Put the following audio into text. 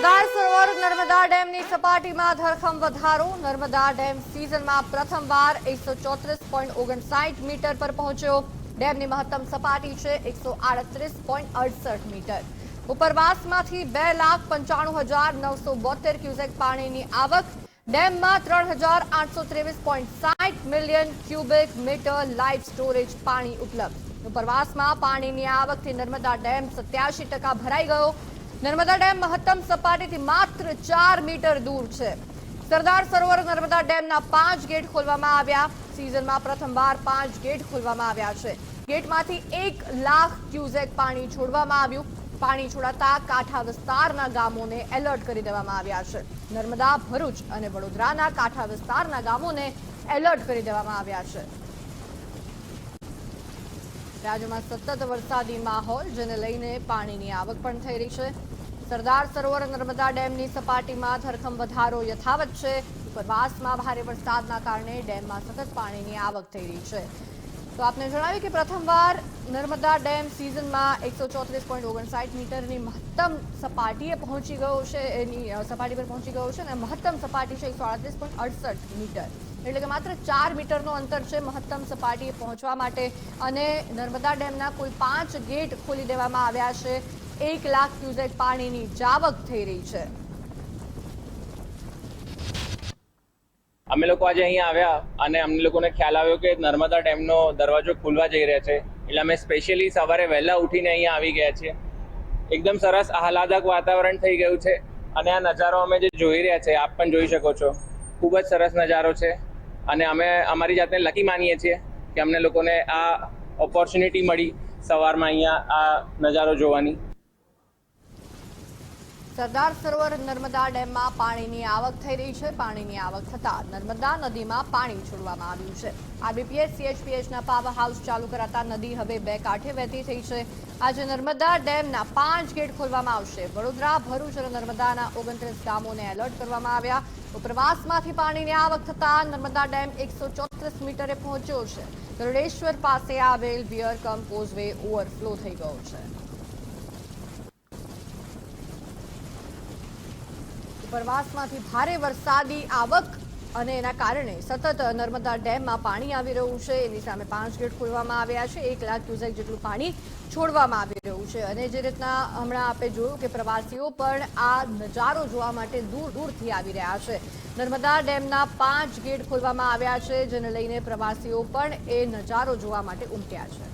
સરદાર સરોવર નર્મદા ડેમની સપાટીમાં ધરખમ વધારો. નર્મદા ડેમ સિઝનમાં પ્રથમવાર 134.59 મીટર પર પહોંચ્યો. ડેમની મહત્તમ સપાટી છે 138.68 મીટર. ઉપરવાસમાંથી 2,95,972 ક્યુસેક પાણીની આવક. ડેમમાં 3,823.60 million cubic metre live storage પાણી ઉપલબ્ધ. ઉપરવાસમાં પાણીની આવકથી નર્મદા ડેમ 87% ભરાઈ ગયો. નર્મદા ડેમ મહત્તમ સપાટીથી માત્ર 4 મીટર દૂર છે. સરદાર સરોવર નર્મદા ડેમના 5 ગેટ ખોલવામાં આવ્યા. સિઝનમાં પ્રથમવાર 5 ગેટ ખોલવામાં આવ્યા છે. ગેટમાંથી 1 લાખ ક્યુસેક પાણી છોડવામાં આવ્યું. પાણી છોડાતા કાંઠા વિસ્તારના ગામોને એલર્ટ કરી દેવામાં આવ્યા છે. નર્મદા, ભરૂચ અને વડોદરાના કાંઠા વિસ્તારના ગામોને એલર્ટ કરી દેવામાં આવ્યા છે. રાજ્યમાં સતત વરસાદી માહોલ, જેને લઈને પાણીની આવક પણ થઈ રહી છે. સરદાર સરોવર નર્મદા ડેમની સપાટીમાં ધરખમ વધારો યથાવત છે. ઉપરવાસમાં ભારે વરસાદના કારણે ડેમમાં સતત પાણીની આવક થઈ રહી છે. તો આપને જણાવ્યું કે પ્રથમવાર નર્મદા ડેમ સિઝનમાં 134.59 મીટરની મહત્તમ સપાટીએ પહોંચી ગયો છે. એની સપાટી પર પહોંચી ગયો છે અને મહત્તમ સપાટી છે 138.68 મીટર. એટલે કે માત્ર 4 મીટરનો અંતર છે મહત્તમ સપાટીએ પહોંચવા માટે. અને નર્મદા ડેમના કુલ 5 ગેટ ખોલી દેવામાં આવ્યા છે. 1 લાખ ક્યુસેક પાણીની જાવક થઈ રહી છે. અમે લોકો આજે અહીંયા આવ્યા અને અમને લોકોને ખ્યાલ આવ્યો કે નર્મદા ડેમનો દરવાજો ખુલવા જઈ રહ્યો છે. એટલે અમે સ્પેશિયલી સવારે વહેલા ઉઠીને અહીંયા આવી ગયા છીએ. એકદમ સરસ આહલાદક વાતાવરણ થઈ ગયું છે અને આ નજારો અમે જે જોઈ રહ્યા છે, આપ પણ જોઈ શકો છો, ખૂબ જ સરસ નજારો છે. અને અમે અમારી જાતને લકી માનીએ છીએ કે અમને લોકોને આ ઓપોર્ચ્યુનિટી મળી સવારમાં અહીંયા આ નજારો જોવાની. સરદાર સરોવર નર્મદા ડેમમાં પાણીની આવક થઈ રહી છે. પાણીની આવક થતાં નર્મદા નદીમાં પાણી છોડવામાં આવ્યું છે. આરબીપીએચ સીએચપીએચના પાવર હાઉસ ચાલુ કરાતા નદી હવે 2 કાંઠે વહેતી થઈ છે. આજે નર્મદા ડેમના 5 ગેટ ખોલવામાં આવશે. વડોદરા, ભરૂચ અને નર્મદાના 29 ગામોને એલર્ટ કરવામાં આવ્યા. ઉપરવાસમાંથી પાણીની આવક થતાં નર્મદા ડેમ 134 મીટરે પહોંચ્યો છે. ગરુડેશ્વર પાસે આવેલ બિયર કમ કોઝવે ઓવરફ્લો થઈ ગયો છે. ઉપરવાસમાંથી ભારે વરસાદી આવક અને એના કારણે સતત નર્મદા ડેમમાં પાણી આવી રહ્યું છે. એની સામે 5 ગેટ ખોલવામાં આવ્યા છે. 1 લાખ ક્યુસેક જેટલું પાણી છોડવામાં આવી રહ્યું છે. અને જે રીતના હમણાં આપણે જોયું કે પ્રવાસીઓ પણ આ નજારો જોવા માટે દૂર દૂરથી આવી રહ્યા છે. નર્મદા ડેમના 5 ગેટ ખોલવામાં આવ્યા છે, જેને લઈને પ્રવાસીઓ પણ એ નજારો જોવા માટે ઉમટ્યા છે.